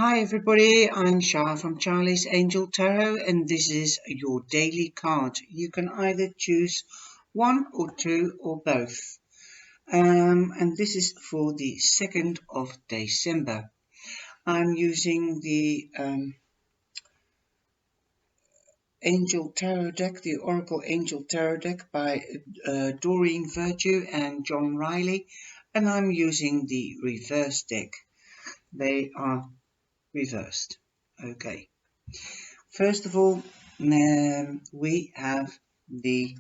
Hi everybody, I'm Shah from Charlie's Angel Tarot, and this is your daily card. You can either choose one or two or both. And this is for the 2nd of December. I'm using the Angel Tarot deck, the Oracle Angel Tarot deck by Doreen Virtue and John Riley, and I'm using the reverse deck. They are reversed. Okay. First of all, we have the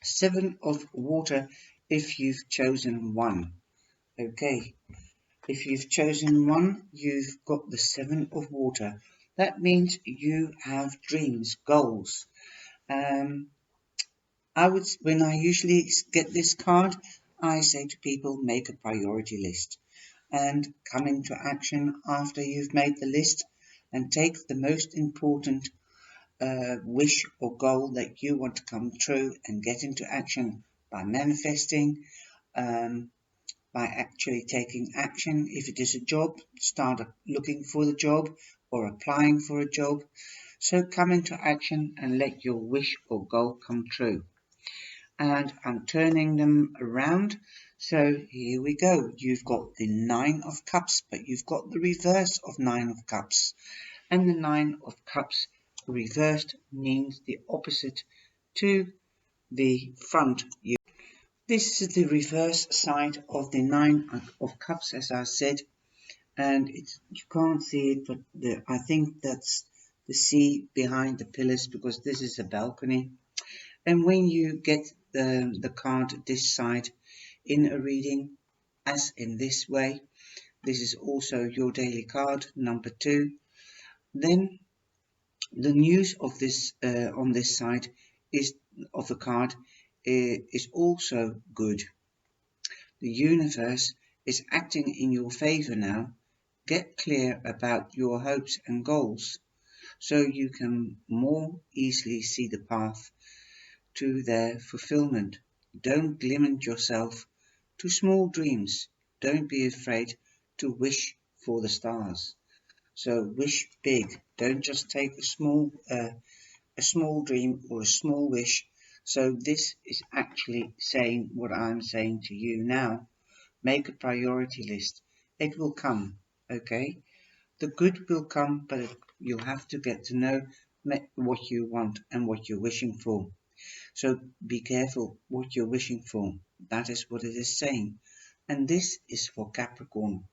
7 of water if you've chosen one. Okay, if you've chosen one, you've got the 7 of water. That means you have dreams, goals. When I usually get this card, I say to people, make a priority list and come into action after you've made the list and take the most important wish or goal that you want to come true and get into action by manifesting, by actually taking action. If it is a job, start looking for the job or applying for a job. So come into action and let your wish or goal come true. And I'm turning them around. So here we go. You've got the 9 of Cups, but you've got the reverse of 9 of Cups. And the 9 of Cups reversed means the opposite to the front. This is the reverse side of the 9 of Cups, as I said, and you can't see it, but I think that's the sea behind the pillars, because this is a balcony. And when you get the card this side in a reading, as in this way, this is also your daily card, number 2, then the news of this on this side is of the card is also good. The universe is acting in your favor now. Get clear about your hopes and goals so you can more easily see the path to their fulfillment. Don't limit yourself to small dreams. Don't be afraid to wish for the stars. So wish big. Don't just take a small dream or a small wish. So this is actually saying what I'm saying to you now. Make a priority list. It will come, okay? The good will come, but you'll have to get to know what you want and what you're wishing for. So be careful what you're wishing for. That is what it is saying. And this is for Capricorn.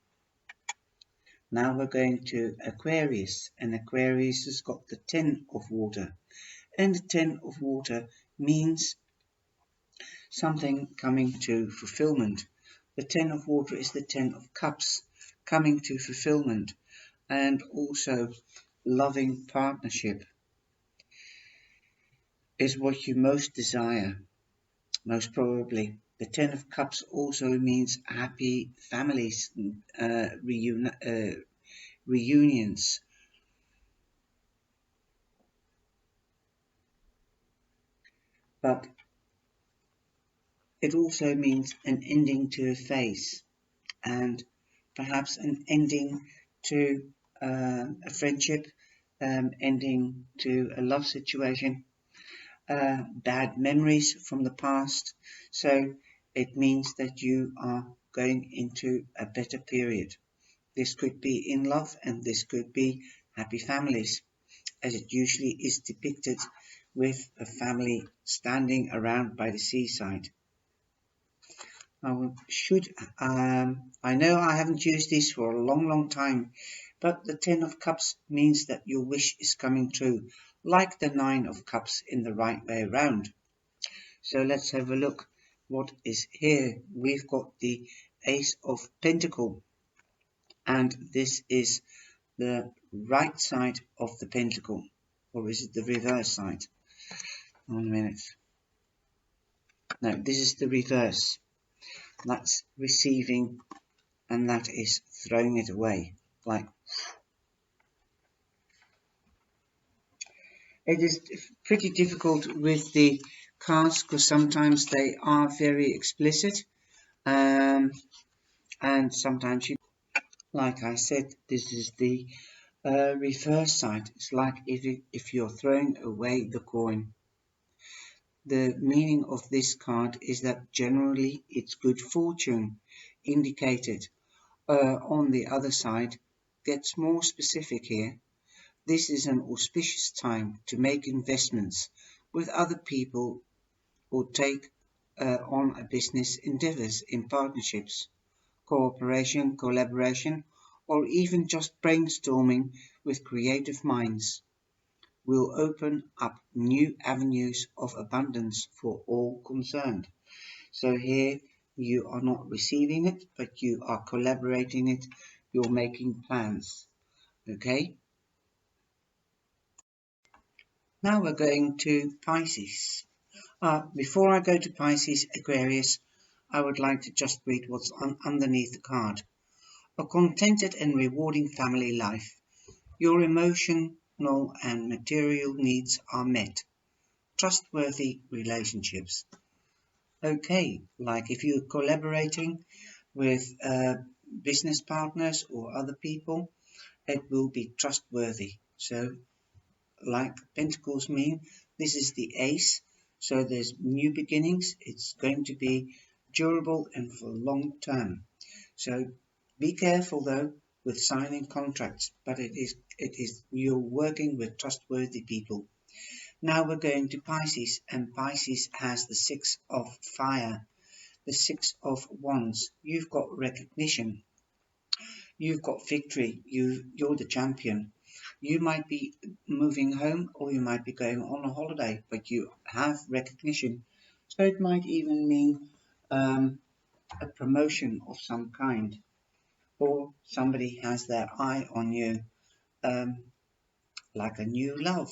Now we're going to Aquarius, and Aquarius has got the 10 of water. And the 10 of water means something coming to fulfillment. The 10 of water is the 10 of cups, coming to fulfillment, and also loving partnership is what you most desire, most probably. The 10 of cups also means happy families, reunions. But it also means an ending to a phase, and perhaps an ending to a friendship, ending to a love situation, bad memories from the past. So it means that you are going into a better period. This could be in love, and this could be happy families, as it usually is depicted with a family standing around by the seaside. I know I haven't used this for a long time, but the 10 of Cups means that your wish is coming true, like the 9 of Cups in the right way around. So let's have a look what is here. We've got the Ace of Pentacle, and this is the right side of the pentacle, or is it the reverse side? 1 minute. No, this is the reverse. That's receiving, and that is throwing it away. Like, it is pretty difficult with the cards because sometimes they are very explicit, and sometimes like I said, this is the reverse side. It's like if you're throwing away the coin. The meaning of this card is that generally it's good fortune indicated. On the other side, gets more specific here. This is an auspicious time to make investments with other people or take on a business endeavors in partnerships, cooperation, collaboration, or even just brainstorming with creative minds will open up new avenues of abundance for all concerned. So here you are not receiving it, but you are collaborating it, you're making plans. Okay, now we're going to Pisces. Before I go to Pisces, Aquarius, I would like to just read what's underneath the card. A contented and rewarding family life. Your emotional and material needs are met. Trustworthy relationships. Okay, like if you're collaborating with business partners or other people, it will be trustworthy. So like Pentacles mean, this is the ace, so there's new beginnings. It's going to be durable and for long term. So be careful though with signing contracts, but it is you're working with trustworthy people. Now we're going to Pisces, and Pisces has the Six of Fire, the Six of Wands. You've got recognition, you've got victory, you're the champion. You might be moving home or you might be going on a holiday, but you have recognition. So it might even mean a promotion of some kind, or somebody has their eye on you, um, like a new love.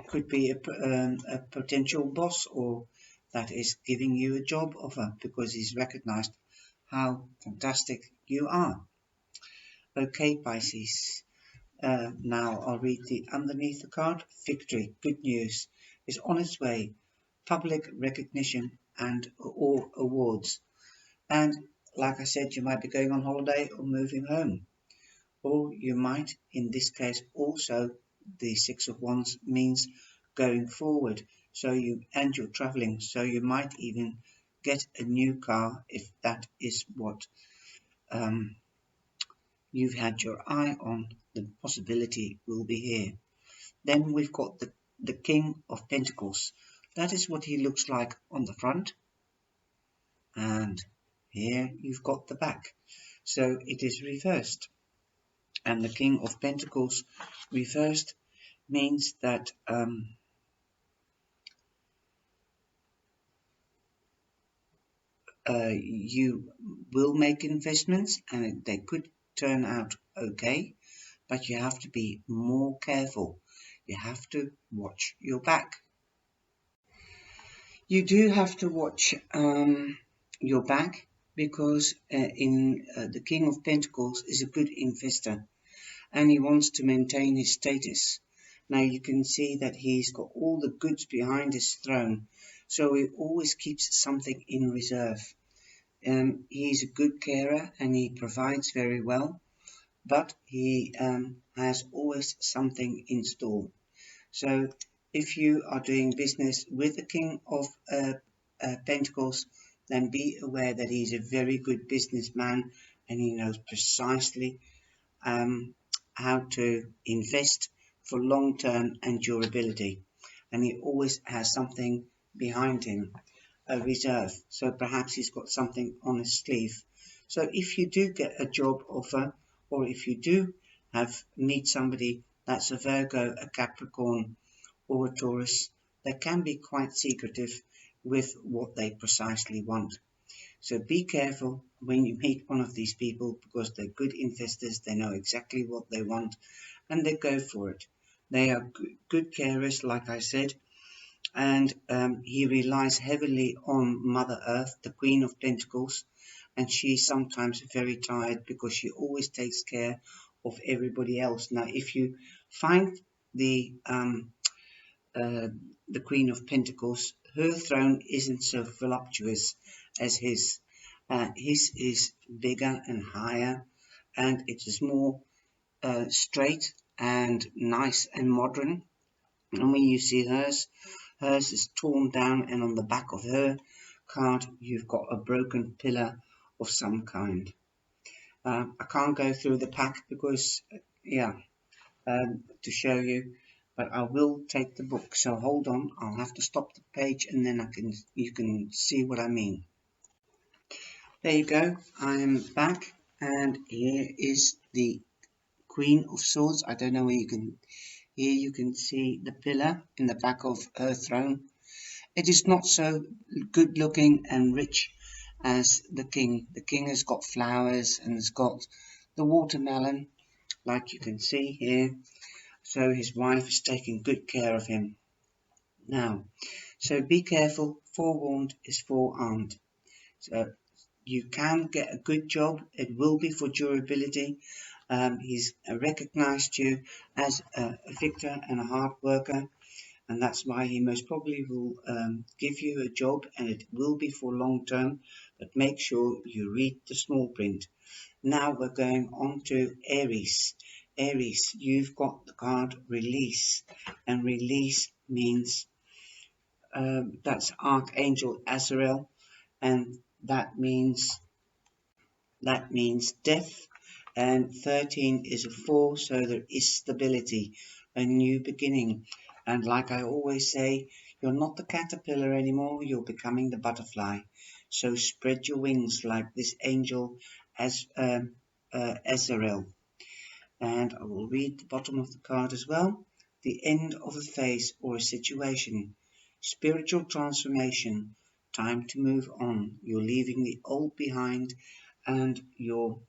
Could be a potential boss, or that is giving you a job offer because he's recognized how fantastic you are. Okay, Pisces. Now I'll read the underneath the card. Victory, good news, is on its way. Public recognition and or awards. And like I said, you might be going on holiday or moving home. Or you might, in this case, also the Six of Wands means going forward. So you're traveling. So you might even get a new car if that is what um, you've had your eye on. The possibility will be here. Then we've got the King of Pentacles. That is what he looks like on the front. And here you've got the back. So it is reversed. And the King of Pentacles reversed means that you will make investments and they could turn out okay, but you have to be more careful. You have to watch your back. You do have to watch your back because the King of Pentacles is a good investor and he wants to maintain his status. Now you can see that he's got all the goods behind his throne, so he always keeps something in reserve. He's a good carer and he provides very well, but he has always something in store. So if you are doing business with the King of Pentacles, then be aware that he's a very good businessman and he knows precisely how to invest for long term and durability. And he always has something behind him, a reserve. So perhaps he's got something on his sleeve. So if you do get a job offer, or if you do meet somebody that's a Virgo, a Capricorn, or a Taurus, they can be quite secretive with what they precisely want. So be careful when you meet one of these people because they're good investors, they know exactly what they want and they go for it. They are good carers, like I said, and he relies heavily on Mother Earth, the Queen of Pentacles, and she's sometimes very tired because she always takes care of everybody else. Now, if you find the Queen of Pentacles, her throne isn't so voluptuous as his. His is bigger and higher, and it is more straight and nice and modern. And when you see hers is torn down, and on the back of her card you've got a broken pillar of some kind. I can't go through the pack because to show you, but I will take the book, so hold on, I'll have to stop the page and then you can see what I mean. There you go, I am back, and here is the Queen of Swords. I don't know where you can, here you can see the pillar in the back of her throne. It is not so good looking and rich as the king. The king has got flowers and has got the watermelon, like you can see here. So his wife is taking good care of him. Now, so be careful. Forewarned is forearmed. So you can get a good job. It will be for durability. He's recognized you as a victor and a hard worker, and that's why he most probably will give you a job, and it will be for long term, but make sure you read the small print. Now we're going on to Aries. Aries, you've got the card Release, and release means that's Archangel Azrael, and that means death, and 13 is a 4, so there is stability, a new beginning. And like I always say, you're not the caterpillar anymore, you're becoming the butterfly. So spread your wings like this angel as Azrael. And I will read the bottom of the card as well. The end of a phase or a situation. Spiritual transformation. Time to move on. You're leaving the old behind, and you're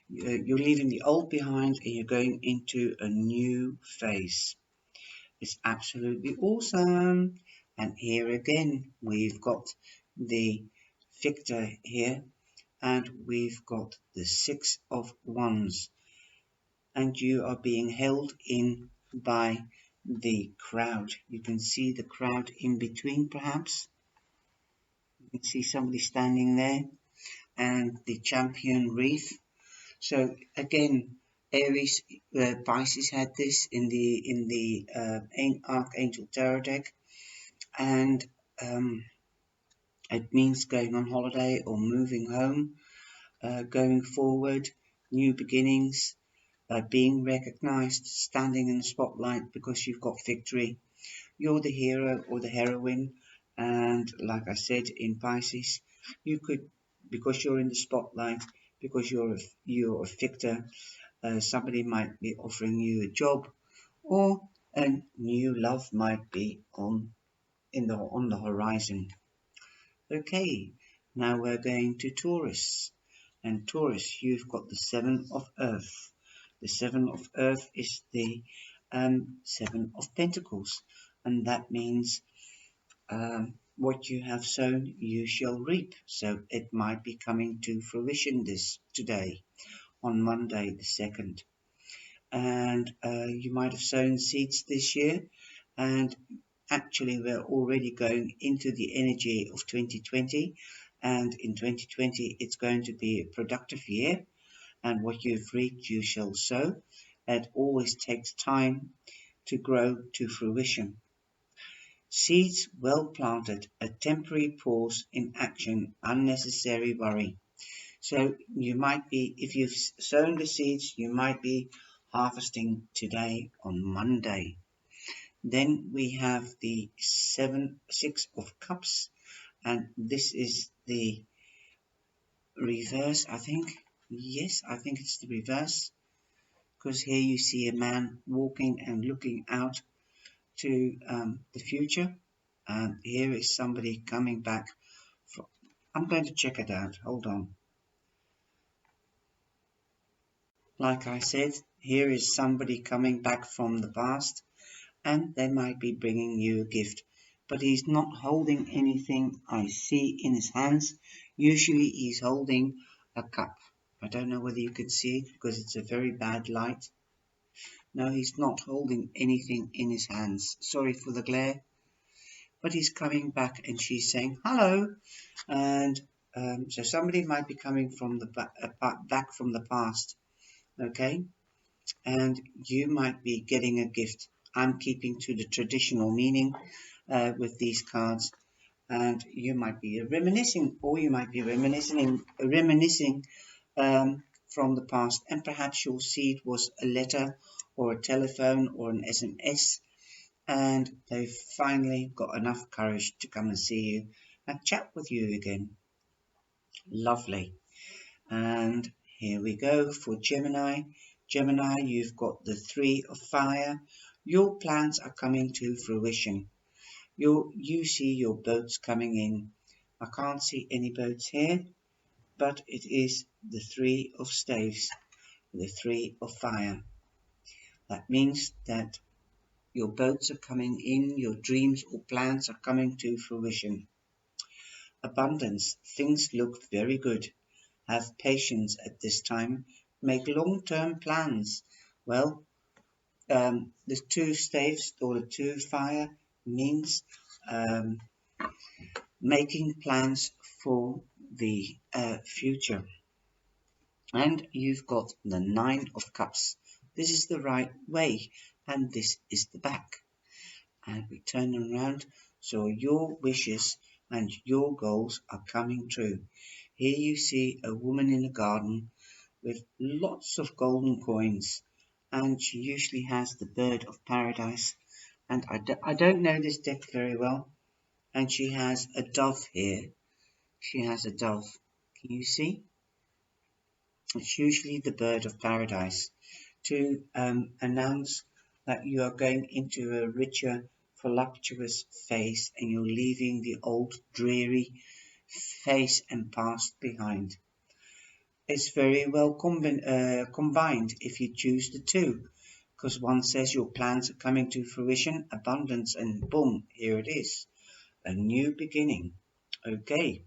leaving the old behind, and you're going into a new phase. It's absolutely awesome. And here again we've got the victor here, and we've got the 6 of Wands, and you are being held in by the crowd. You can see the crowd in between, perhaps you can see somebody standing there, and the champion wreath. So again, Aries, Pisces had this in the Archangel Tarot deck, and it means going on holiday or moving home, going forward, new beginnings, being recognized, standing in the spotlight because you've got victory. You're the hero or the heroine, and like I said in Pisces, you could, because you're in the spotlight, because you're a victor, somebody might be offering you a job, or a new love might be on the horizon. Okay, now we're going to Taurus, and Taurus, you've got the 7 of Earth. The 7 of Earth is the 7 of Pentacles, and that means what you have sown you shall reap. So it might be coming to fruition today on Monday the 2nd, and you might have sown seeds this year, and actually we're already going into the energy of 2020, and in 2020 it's going to be a productive year, and what you've reaped you shall sow. It always takes time to grow to fruition. Seeds well planted, a temporary pause in action, unnecessary worry. So you might be, if you've sown the seeds, you might be harvesting today on Monday. Then we have the 6 of Cups, and this is the reverse, I think. Yes, I think it's the reverse, because here you see a man walking and looking out to the future, and here is somebody coming back from, I'm going to check it out, hold on. Like I said, here is somebody coming back from the past, and they might be bringing you a gift, but he's not holding anything I see in his hands. Usually he's holding a cup. I don't know whether you can see it because it's a very bad light. No, he's not holding anything in his hands. Sorry for the glare. But he's coming back, and she's saying hello, and So somebody might be coming from the back from the past, okay, and you might be getting a gift. I'm keeping to the traditional meaning with these cards, and you might be reminiscing, or you might be reminiscing from the past, and perhaps you'll see it was a letter or a telephone or an SMS, and they've finally got enough courage to come and see you and chat with you again. Lovely. And here we go for Gemini. Gemini, you've got the 3 of fire. Your plans are coming to fruition. You see your boats coming in. I can't see any boats here, but it is the 3 of staves, the 3 of fire. That means that your boats are coming in, your dreams or plans are coming to fruition. Abundance, things look very good. Have patience at this time. Make long-term plans. Well, the 2 staves or the 2 fire means making plans for the future. And you've got the 9 of cups. This is the right way, and this is the back. And we turn around, so your wishes and your goals are coming true. Here you see a woman in a garden with lots of golden coins, and she usually has the bird of paradise, and I don't know this deck very well, and she has a dove here. She has a dove. Can you see? It's usually the bird of paradise to announce that you are going into a richer, voluptuous phase, and you're leaving the old dreary phase and past behind. It's very well combined if you choose the 2, because one says your plans are coming to fruition, abundance, and boom, here it is, a new beginning. Okay,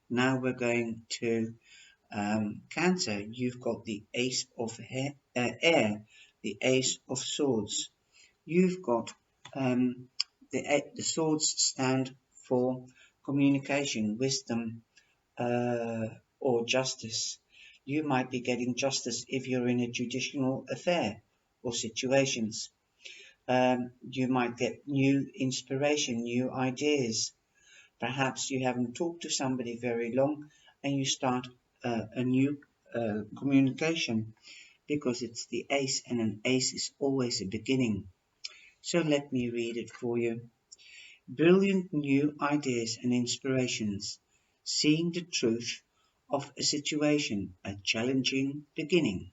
now we're going to Cancer. You've got the Ace of Air, the Ace of Swords. You've got the swords stand for communication, wisdom, or justice. You might be getting justice if you're in a judicial affair or situations. You might get new inspiration, new ideas. Perhaps you haven't talked to somebody very long and you start a new communication, because it's the ace, and an ace is always a beginning. So let me read it for you. Brilliant new ideas and inspirations, seeing the truth of a situation, a challenging beginning.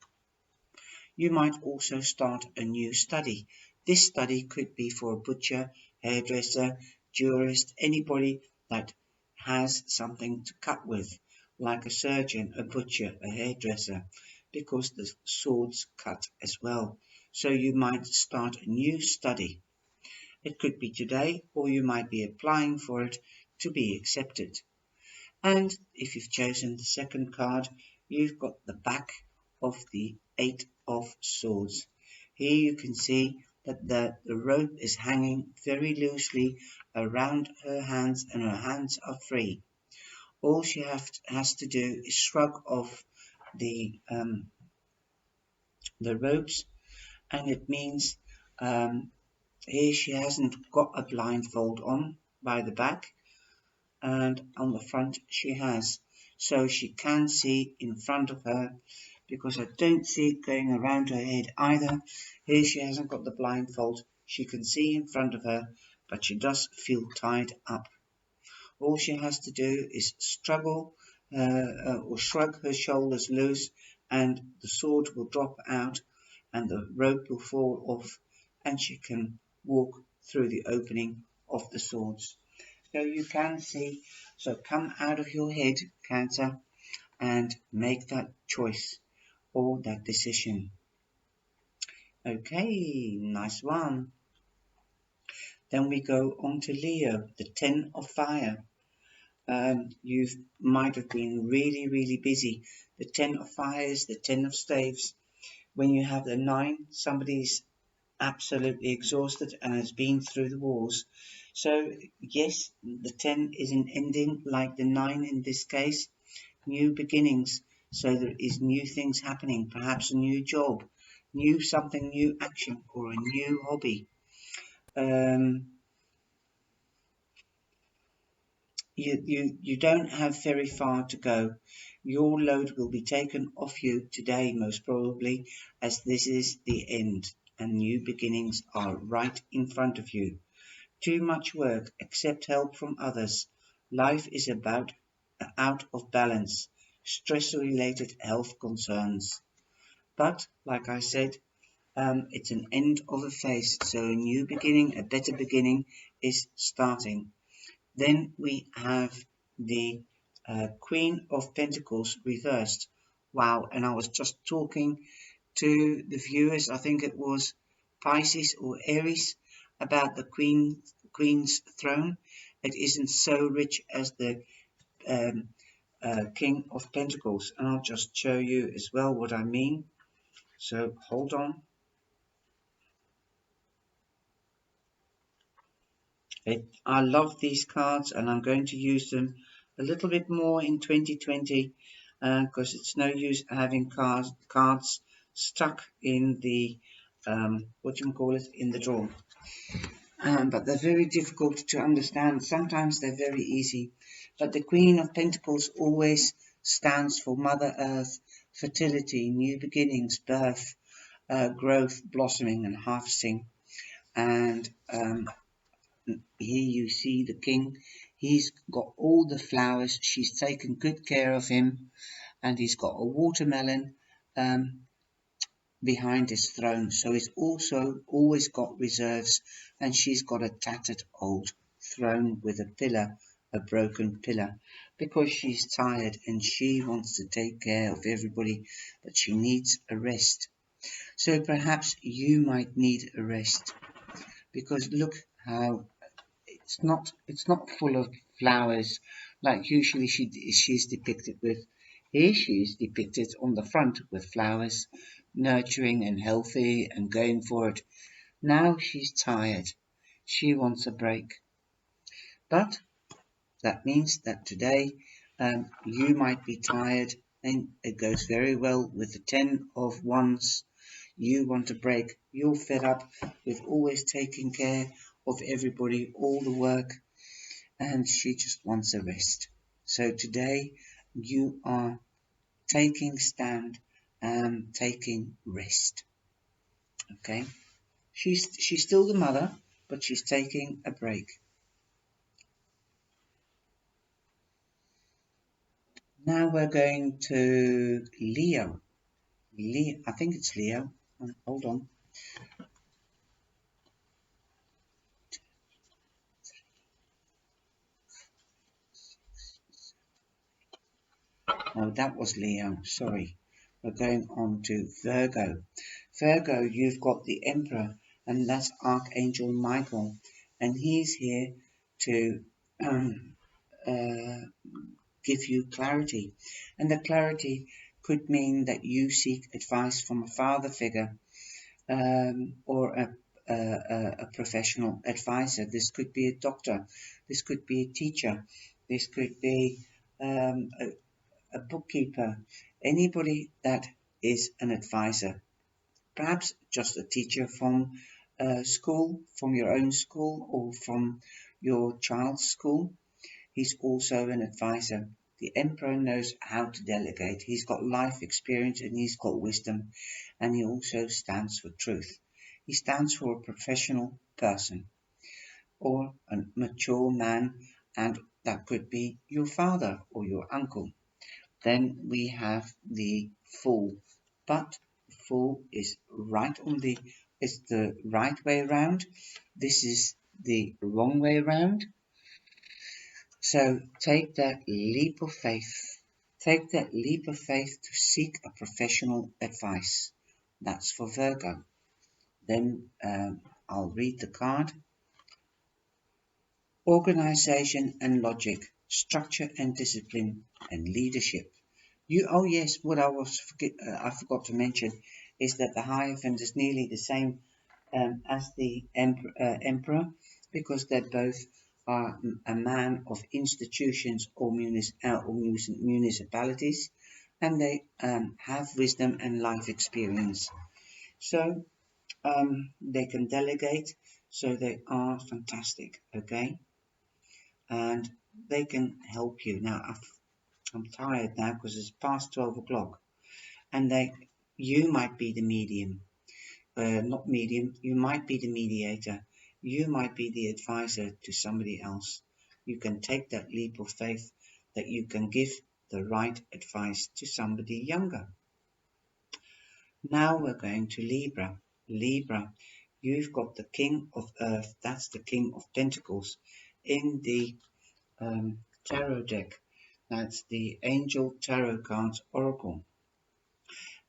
You might also start a new study. This study could be for a butcher, hairdresser, jurist, anybody that has something to cut with, like a surgeon, a butcher, a hairdresser, because the swords cut as well. So you might start a new study. It could be today, or you might be applying for it to be accepted. And if you've chosen the second card, you've got the back of the 8 of Swords. Here you can see that the rope is hanging very loosely around her hands, and her hands are free. All she has to do is shrug off the ropes, and it means here she hasn't got a blindfold on by the back, and on the front she has, so she can see in front of her, because I don't see it going around her head either. Here she hasn't got the blindfold, she can see in front of her, but she does feel tied up. All she has to do is struggle or shrug her shoulders loose, and the sword will drop out and the rope will fall off, and she can walk through the opening of the swords. So you can see, so come out of your head, Cancer, and make that choice or that decision. Okay, nice one. Then we go on to Leo, the 10 of fire. You might have been really busy. The 10 of fire is the 10 of staves. When you have the 9, somebody's absolutely exhausted and has been through the wars. So yes, the 10 is an ending, like the 9 in this case, new beginnings. So there is new things happening, perhaps a new job, new action, or a new hobby. Um, you don't have very far to go. Your load will be taken off you today, most probably, as this is the end, and new beginnings are right in front of you. Too much work, accept help from others. Life is about out of balance, stress-related health concerns. But, like I said, it's an end of a phase, so a new beginning, a better beginning is starting. Then we have the Queen of Pentacles reversed. Wow, and I was just talking to the viewers, I think it was Pisces or Aries, about the Queen's throne. It isn't so rich as the um, King of Pentacles, and I'll just show you as well what I mean. So hold on. I love these cards, and I'm going to use them a little bit more in 2020 because it's no use having cards stuck in the what you call it, in the drawer. But they're very difficult to understand. Sometimes they're very easy. But the Queen of Pentacles always stands for Mother Earth, fertility, new beginnings, birth, growth, blossoming, and harvesting. And here you see the king. He's got all the flowers. She's taken good care of him, and he's got a watermelon behind his throne. So he's also always got reserves, and she's got a tattered old throne with a pillar, a broken pillar, because she's tired and she wants to take care of everybody, but she needs a rest. So perhaps you might need a rest, because look how it's not full of flowers like usually she's depicted with. Here she is depicted on the front with flowers, nurturing and healthy and going for it. Now she's tired. She wants a break. But that means that today you might be tired, and it goes very well with the 10 of Wands. You want a break. You're fed up with always taking care of everybody, all the work, and she just wants a rest. So today you are taking stand and taking rest. Okay, she's still the mother, but she's taking a break. Now we're going to Leo. I think it's Leo. Hold on. Oh, that was Leo. Sorry. We're going on to Virgo. Virgo, you've got the Emperor, and that's Archangel Michael, and he's here to uh, give you clarity. And the clarity could mean that you seek advice from a father figure, or a professional advisor. This could be a doctor, this could be a teacher, this could be a bookkeeper, anybody that is an advisor. Perhaps just a teacher from school, from your own school, or from your child's school. He's also an advisor. The Emperor knows how to delegate. He's got life experience and he's got wisdom, and he also stands for truth. He stands for a professional person or a mature man, and that could be your father or your uncle. Then we have the Fool, but the Fool is the right way round. This is the wrong way round. So take that leap of faith. Take that leap of faith to seek a professional advice. That's for Virgo. Then I'll read the card. Organization and logic, structure and discipline, and leadership. Oh yes, what I forgot to mention is that the Hierophant is nearly the same as the emperor, because they both are a man of institutions or municipalities, and they have wisdom and life experience. So they can delegate, so they are fantastic, okay? And they can help you. Now, I'm tired now because it's past 12 o'clock, and you might be the medium. Not medium, you might be the mediator, you might be the advisor to somebody else. You can take that leap of faith that you can give the right advice to somebody younger. Now we're going to Libra. Libra, you've got the King of Earth, that's the King of Pentacles, in the tarot deck. That's the Angel Tarot Cards Oracle.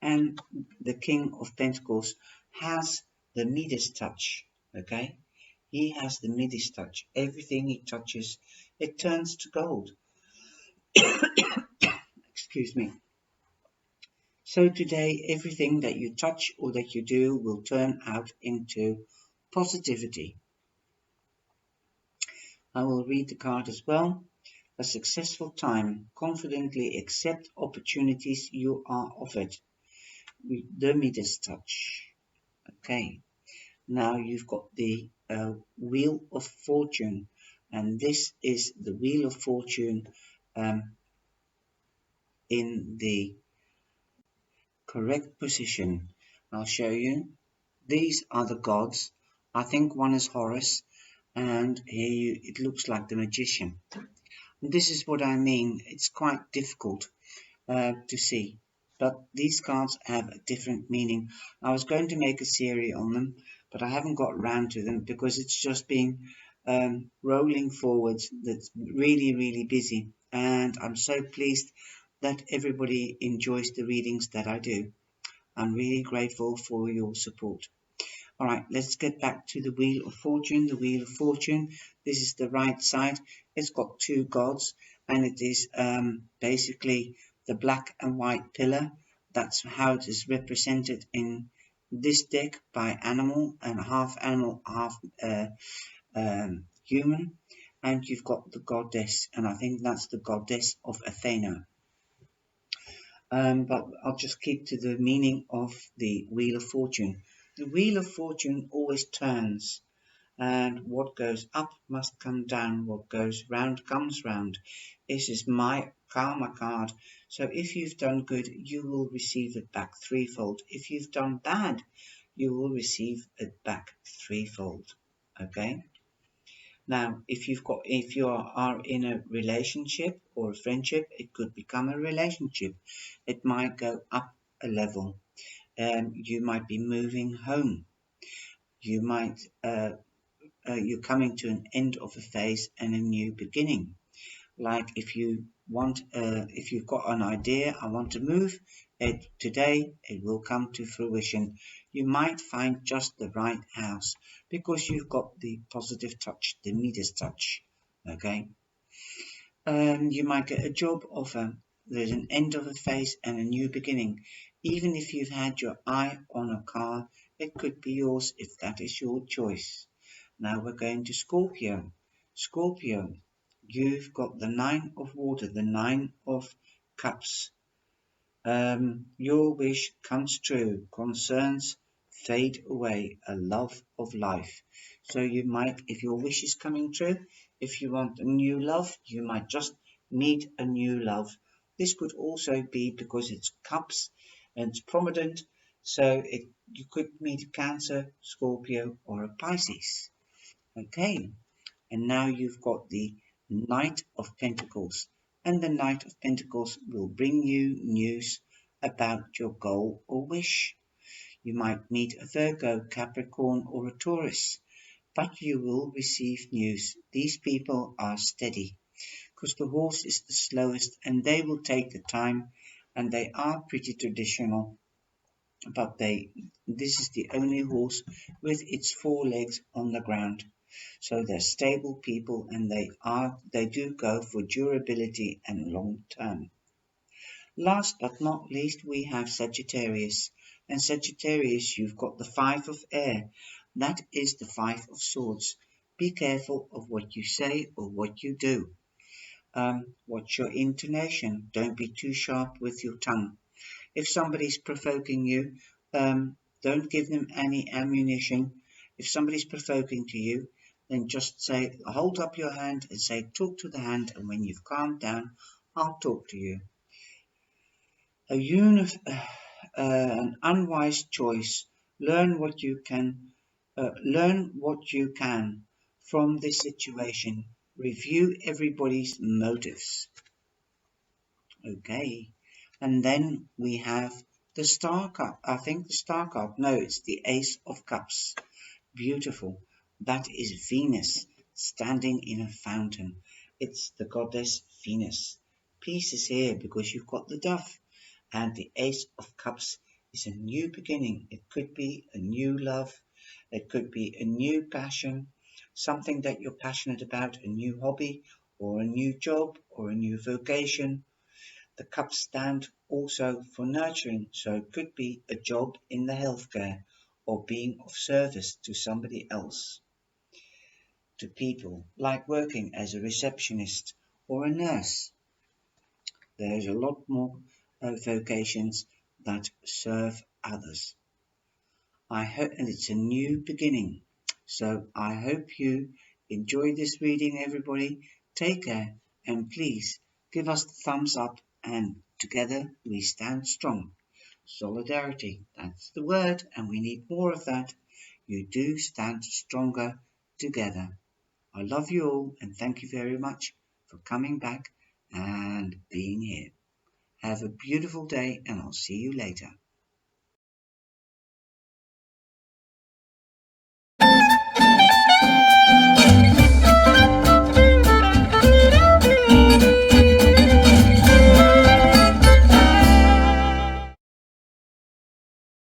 And the King of Pentacles has the Midas touch, okay? He has the Midas touch. Everything he touches, it turns to gold. Excuse me. So today, everything that you touch or that you do will turn out into positivity. I will read the card as well. A successful time. Confidently accept opportunities you are offered. The Midas touch. Okay. Now you've got the Wheel of Fortune, and this is the Wheel of Fortune in the correct position. I'll show you. These are the gods. I think one is Horus, and here it looks like the magician. And this is what I mean. It's quite difficult to see, but these cards have a different meaning. I was going to make a series on them, but I haven't got around to them because it's just been rolling forwards. That's really busy, and I'm so pleased that everybody enjoys the readings that I do. I'm really grateful for your support. All right, let's get back to the Wheel of Fortune. The Wheel of Fortune, this is the right side. It's got two gods, and it is basically the black and white pillar. That's how it is represented in this deck by animal, and half animal, half human. And you've got the goddess, and I think that's the goddess of Athena. But I'll just keep to the meaning of the Wheel of Fortune. The Wheel of Fortune always turns, and what goes up must come down, what goes round comes round. This is my karma card. So if you've done good, you will receive it back threefold. If you've done bad, you will receive it back threefold. Okay? Now, if you are in a relationship or a friendship, it could become a relationship. It might go up a level. You might be moving home. You might you're coming to an end of a phase and a new beginning. Like if you've got an idea, I want to move, today it will come to fruition. You might find just the right house because you've got the positive touch, the Midas touch. Okay. You might get a job offer. There's an end of a phase and a new beginning. Even if you've had your eye on a car, it could be yours if that is your choice. Now we're going to Scorpio. Scorpio, you've got the Nine of Water, the Nine of Cups. Your wish comes true. Concerns fade away. A love of life. So you might, if your wish is coming true, if you want a new love, you might just meet a new love. This could also be because it's cups and it's prominent. So you could meet a Cancer, Scorpio, or a Pisces. Okay, and now you've got the Knight of Pentacles, and the Knight of Pentacles will bring you news about your goal or wish. You might meet a Virgo, Capricorn, or a Taurus, but you will receive news. These people are steady, because the horse is the slowest, and they will take the time, and they are pretty traditional, but this is the only horse with its four legs on the ground. So they're stable people, and they do go for durability and long term. Last but not least, we have Sagittarius. And Sagittarius, you've got the Five of Air. That is the Five of Swords. Be careful of what you say or what you do. Watch your intonation. Don't be too sharp with your tongue. If somebody's provoking you, don't give them any ammunition. If somebody's provoking to you, then just say, hold up your hand and say, talk to the hand, and when you've calmed down, I'll talk to you. An unwise choice. Learn what you can. Learn what you can from this situation. Review everybody's motives. Okay, and then we have the Star Cup. I think the Star Cup. No, it's the Ace of Cups. Beautiful. That is Venus standing in a fountain. It's the goddess Venus. Peace is here because you've got the Dove. And the Ace of Cups is a new beginning. It could be a new love. It could be a new passion, something that you're passionate about, a new hobby or a new job or a new vocation. The cups stand also for nurturing, so it could be a job in the healthcare or being of service to somebody else, to people, like working as a receptionist or a nurse. There's a lot more vocations that serve others. I hope, and it's a new beginning. So I hope you enjoy this reading, everybody. Take care, and please give us the thumbs up, and together we stand strong. Solidarity, that's the word, and we need more of that. You do stand stronger together. I love you all, and thank you very much for coming back and being here. Have a beautiful day, and I'll see you later.